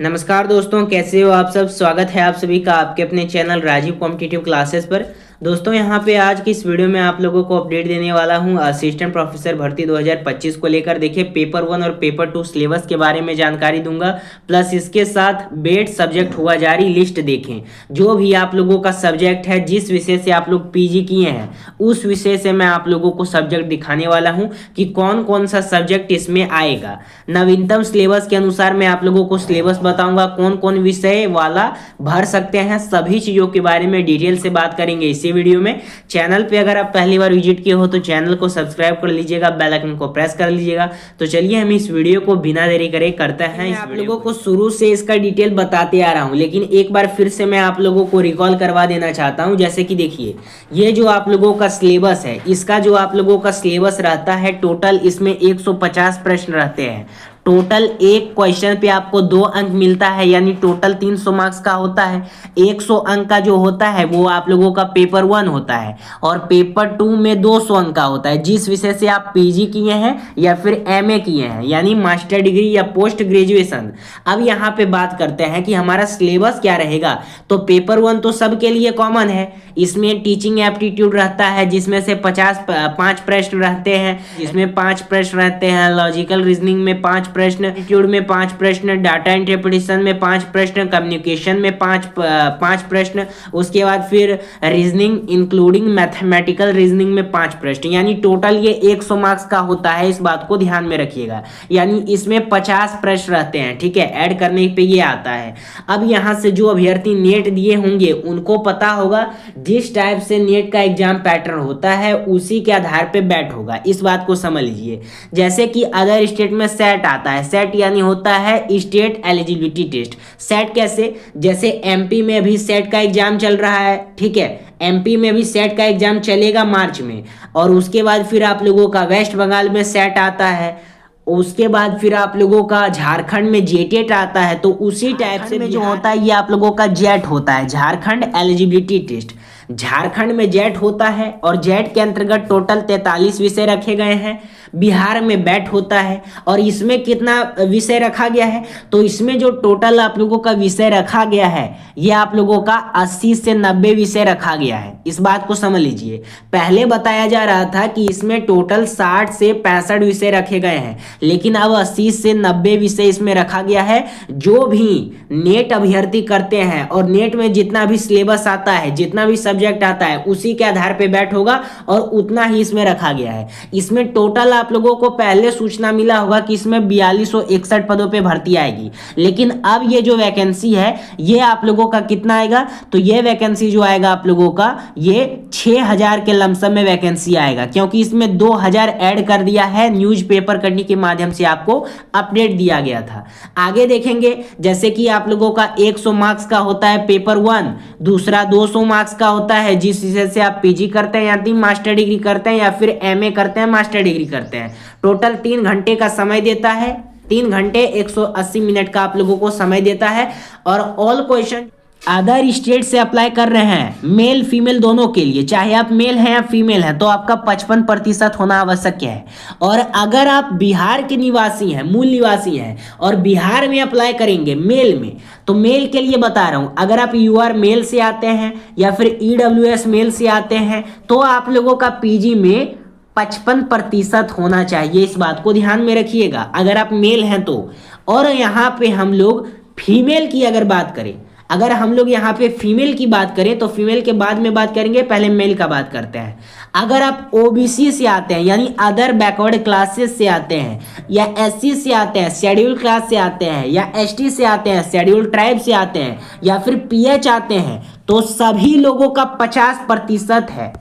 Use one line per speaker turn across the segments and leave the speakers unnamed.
नमस्कार दोस्तों, कैसे हो आप सब। स्वागत है आप सभी का आपके अपने चैनल राजीव कॉम्पिटिटिव क्लासेस पर। दोस्तों यहाँ पे आज की इस वीडियो में आप लोगों को अपडेट देने वाला हूँ असिस्टेंट प्रोफेसर भर्ती 2025 को लेकर। देखिए पेपर 1 और पेपर 2 सिलेबस के बारे में जानकारी दूंगा, प्लस इसके साथ बेट सब्जेक्ट हुआ जारी लिस्ट देखें। जो भी आप लोगों का सब्जेक्ट है, जिस विषय से आप लोग पीजी किए हैं उस विषय से मैं आप लोगों को सब्जेक्ट दिखाने वाला हूँ कि कौन कौन सा सब्जेक्ट इसमें आएगा। नवीनतम सिलेबस के अनुसार मैं आप लोगों को सिलेबस बताऊंगा, कौन कौन विषय वाला भर सकते हैं। सभी चीज़ों के बारे में डिटेल से बात करेंगे इसी वीडियो में। चैनल पे अगर आप पहली बार विजिट किए हो तो चैनल को सब्सक्राइब कर लीजिएगा, बेल आइकन को प्रेस कर लीजिएगा। तो चलिए हम इस वीडियो को बिना देरी करे करते हैं। आप लोगों को शुरू से इसका डिटेल बताते आ रहा हूँ, लेकिन एक बार फिर से मैं आप लोगों को रिकॉल करवा देना चाहता हूँ। जैसे कि देखिए, ये जो आप लोगों का सिलेबस है, इसका जो आप लोगों का सिलेबस रहता है, टोटल इसमें 150 प्रश्न रहते हैं। टोटल एक क्वेश्चन पे आपको 2 अंक मिलता है, यानी टोटल 300 मार्क्स का होता है। 100 अंक का जो होता है वो आप लोगों का पेपर 1 होता है, और पेपर 2 में 200 अंक का होता है, जिस विषय से आप पीजी किए हैं या फिर एमए किए हैं, यानी मास्टर डिग्री या पोस्ट ग्रेजुएशन। अब यहाँ पे बात करते हैं कि हमारा सिलेबस क्या रहेगा। तो पेपर 1 तो सबके लिए कॉमन है। इसमें टीचिंग एप्टीट्यूड रहता है, जिसमें से 5 प्रश्न रहते हैं, जिसमें 5 प्रश्न रहते हैं। लॉजिकल रीजनिंग में 5 प्रश्न, एप्टीट्यूड में 5 प्रश्न, डाटा इंटरप्रिटेशन में 5 प्रश्न, कम्युनिकेशन में 5 प्रश्न। उसके बाद फिर रीजनिंग इंक्लूडिंग मैथमेटिकल रीजनिंग में 5 प्रश्न, यानी टोटल ये 100 मार्क्स का होता है। इस बात को ध्यान में रखिएगा, यानी इसमें 50 प्रश्न रहते हैं। ठीक है, ऐड करने पे ये आता है। अब यहाँ से जो अभ्यर्थी नेट दिए होंगे उनको पता होगा जिस टाइप से नेट का एग्जाम पैटर्न होता है उसी के आधार पे बैट होगा। इस बात को समझ लीजिए। जैसे कि अदर स्टेट में सेट आता है, सेट यानी होता है स्टेट एलिजिबिलिटी टेस्ट। सेट कैसे, जैसे एमपी में भी सेट का एग्जाम चल रहा है। ठीक है, एमपी में भी सेट का एग्जाम चलेगा मार्च में, और उसके बाद फिर आप लोगों का वेस्ट बंगाल में सेट आता है, उसके बाद फिर आप लोगों का झारखंड में जेटेट आता है। तो उसी टाइप से जो होता है ये आप लोगों का जेट होता है, झारखंड एलिजिबिलिटी टेस्ट। झारखंड में जेट होता है, और जेट के अंतर्गत टोटल 43 विषय रखे गए हैं। बिहार में बैट होता है, और इसमें कितना विषय रखा गया है, तो इसमें जो टोटल आप लोगों का विषय रखा गया है ये आप लोगों का 80 से 90 विषय रखा गया है। इस बात को समझ लीजिए। पहले बताया जा रहा था कि इसमें टोटल 60 से 65 विषय रखे गए हैं, लेकिन अब 80 से 90 विषय इसमें रखा गया है। जो भी नेट अभ्यर्थी करते हैं और नेट में जितना भी सिलेबस आता है, जितना भी सब्जेक्ट आता है, उसी के आधार पे बैट होगा, और उतना ही इसमें रखा गया है। इसमें टोटल आप लोगों को पहले सूचना मिला होगा कि इसमें 4261 पदों पे भर्ती आएगी, लेकिन अब ये जो वैकेंसी है ये आप लोगों का कितना आएगा, तो ये वैकेंसी जो आएगा आप लोगों का ये 6000 के लमसम में वैकेंसी आएगा, क्योंकि इसमें 2000 ऐड कर दिया है। न्यूज़पेपर कटनी के माध्यम से आपको अपडेट दिया गया था। आगे देखेंगे, जैसे कि आप लोगों का 100 मार्क्स का होता है पेपर 1, दूसरा 200 मार्क्स का होता है जिस विषय से आप पीजी करते हैं, यानी मास्टर डिग्री करते हैं या फिर एमए करते हैं, मास्टर डिग्री करते हैं। टोटल 3 घंटे का समय देता है, 3 घंटे 180 मिनट का आप लोगों को समय देता है। और ऑल क्वेश्चन अदर स्टेट से अप्लाई कर रहे हैं, मेल फीमेल दोनों के लिए, चाहे आप मेल हैं या फीमेल हैं, तो आपका 55% होना आवश्यक है। और अगर आप बिहार के निवासी हैं, मूल निवासी हैं, और बिहार में अप्लाई करेंगे मेल में, तो मेल के लिए बता रहा हूं, अगर आप यूआर मेल से आते हैं या फिर ईडब्ल्यूएस मेल से आते हैं, तो आप लोगों का पीजी में 55% होना चाहिए। इस बात को ध्यान में रखिएगा अगर आप मेल हैं तो। और यहाँ पे हम लोग फीमेल की अगर बात करें, अगर हम लोग यहाँ पे फीमेल की बात करें तो फीमेल के बाद में बात करेंगे, पहले मेल का बात करते हैं। अगर आप ओबीसी से आते हैं, यानी अदर बैकवर्ड क्लासेस से आते हैं, या एससी से आते हैं, शेड्यूल क्लास से आते हैं, या एसटी से आते हैं, शेड्यूल ट्राइब से आते हैं, या फिर पीएच आते हैं, तो सभी लोगों का 50% है।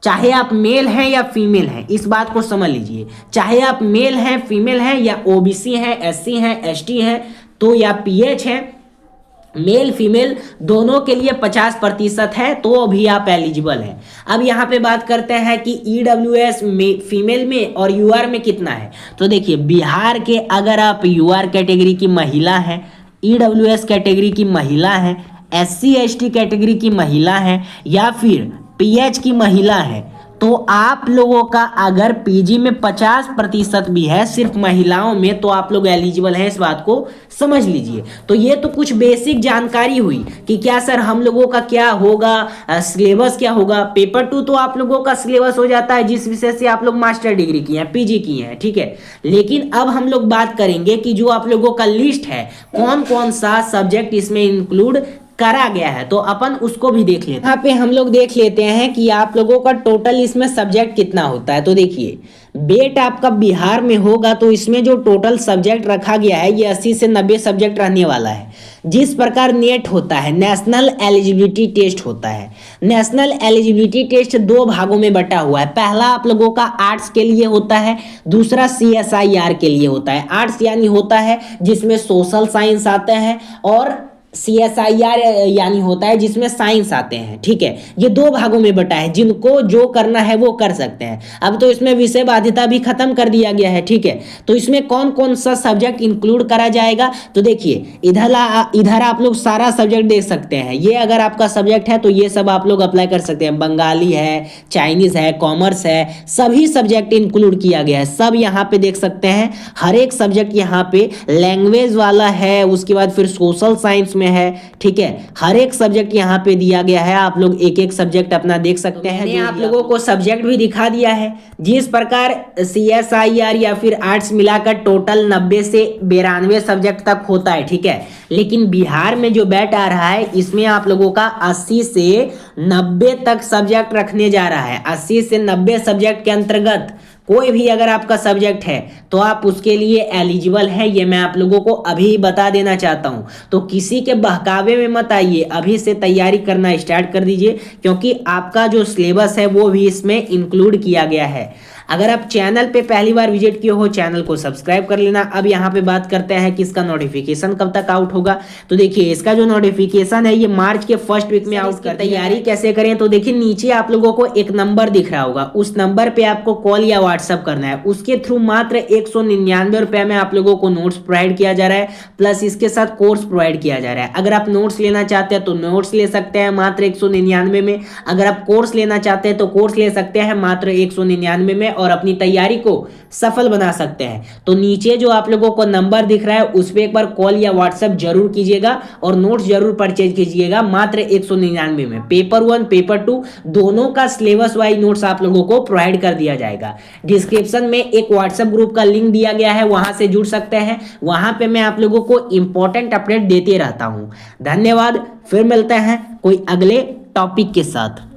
चाहे आप मेल हैं या फीमेल हैं, इस बात को समझ लीजिए। चाहे आप मेल हैं, फीमेल हैं, या ओबीसी हैं, एससी हैं, एसटी हैं, तो या पीएच हैं, मेल फीमेल दोनों के लिए 50% है, तो भी आप एलिजिबल हैं। अब यहाँ पे बात करते हैं कि ईडब्ल्यूएस फीमेल में और यूआर में कितना है। तो देखिए, बिहार के अगर आप यूआर कैटेगरी की महिला हैं, ईडब्ल्यूएस कैटेगरी की महिला हैं, एससी एसटी कैटेगरी की महिला हैं, या फिर पीएच की महिला है, तो आप लोगों का अगर पीजी में 50% भी है सिर्फ महिलाओं में, तो आप लोग एलिजिबल हैं, इस बात को समझ लीजिए। तो ये तो कुछ बेसिक जानकारी हुई कि क्या सर हम लोगों का क्या होगा, सिलेबस क्या होगा। पेपर 2 तो आप लोगों का सिलेबस हो जाता है जिस विषय से आप लोग मास्टर डिग्री किए हैं, पीजी किए हैं, ठीक है। लेकिन अब हम लोग बात करेंगे कि जो आप लोगों का लिस्ट है, कौन कौन सा सब्जेक्ट इसमें इंक्लूड करा गया है, तो अपन उसको भी देख लेते हैं। यहाँ पे हम लोग देख लेते हैं कि आप लोगों का टोटल इसमें सब्जेक्ट कितना होता है। तो देखिए, बेट आपका बिहार में होगा तो इसमें जो टोटल सब्जेक्ट रखा गया है ये 80 से 90 सब्जेक्ट रहने वाला है। जिस प्रकार नेट होता है, नेशनल एलिजिबिलिटी टेस्ट होता है। नेशनल एलिजिबिलिटी टेस्ट 2 भागों में बटा हुआ है। पहला आप लोगों का आर्ट्स के लिए होता है, दूसरा CSIR के लिए होता है। आर्ट्स यानी होता है जिसमें सोशल साइंस आते हैं, और CSIR यानी होता है जिसमें साइंस आते हैं, ठीक है। ये 2 भागों में बटा है, जिनको जो करना है वो कर सकते हैं। अब तो इसमें विषय बाध्यता भी खत्म कर दिया गया है, ठीक है। तो इसमें कौन कौन सा सब्जेक्ट इंक्लूड करा जाएगा, तो देखिए इधर आप लोग सारा सब्जेक्ट देख सकते हैं। ये अगर आपका सब्जेक्ट है तो ये सब आप लोग अप्लाई कर सकते हैं। बंगाली है, चाइनीज है, कॉमर्स है, सभी सब्जेक्ट इंक्लूड किया गया है, सब यहाँ पे देख सकते हैं। हर एक सब्जेक्ट यहाँ पे लैंग्वेज वाला है, उसके बाद फिर सोशल साइंस में है, ठीक है। हर एक सब्जेक्ट यहाँ पे दिया गया है, आप लोग एक एक सब्जेक्ट अपना देख सकते हैं। मैंने आप लोगों को सब्जेक्ट भी दिखा दिया है। जिस प्रकार CSIR या फिर आर्ट्स मिलाकर टोटल 90 से 92 सब्जेक्ट तक होता है, ठीक है। लेकिन बिहार में जो बैट आ रहा है इसमें आप लोगों का 80 से 90 तक सब्जेक्ट रखने जा रहा है। 80 से 90 सब्जेक्ट के अंतर्गत कोई भी अगर आपका सब्जेक्ट है तो आप उसके लिए एलिजिबल है, ये मैं आप लोगों को अभी बता देना चाहता हूं। तो किसी के बहकावे में मत आइए, अभी से तैयारी करना स्टार्ट कर दीजिए, क्योंकि आपका जो सिलेबस है वो भी इसमें इंक्लूड किया गया है। अगर आप चैनल पे पहली बार विजिट किए हो, चैनल को सब्सक्राइब कर लेना। अब यहाँ पे बात करते हैं कि इसका नोटिफिकेशन कब तक आउट होगा। तो देखिए, इसका जो नोटिफिकेशन है ये मार्च के फर्स्ट वीक में आउट कर। तैयारी कैसे करें, तो देखिए नीचे आप लोगों को एक नंबर दिख रहा होगा, उस नंबर पे आपको कॉल या व्हाट्सअप करना है। उसके थ्रू मात्र 199 रुपए में आप लोगों को नोट्स प्रोवाइड किया जा रहा है, प्लस इसके साथ कोर्स प्रोवाइड किया जा रहा है। अगर आप नोट्स लेना चाहते हैं तो नोट्स ले सकते हैं मात्र 199 में। अगर आप कोर्स लेना चाहते हैं तो कोर्स ले सकते हैं मात्र 199 में, और अपनी तैयारी को सफल बना सकते हैं। तो नीचे जो आप लोगों को नंबर दिख रहा है उस पर एक बार कॉल या व्हाट्सएप जरूर कीजिएगा, और नोट्स जरूर परचेज कीजिएगा मात्र 199 में। पेपर 1 पेपर 2 दोनों का सिलेबस वाइज नोट्स आप लोगों को प्रोवाइड कर दिया जाएगा। डिस्क्रिप्शन में एक व्हाट्सएप ग्रुप का लिंक दिया गया है, वहां से जुड़ सकते हैं। वहां पे मैं आप लोगों को इंपॉर्टेंट अपडेट देते रहता हूं। धन्यवाद, फिर मिलते हैं कोई अगले टॉपिक के साथ।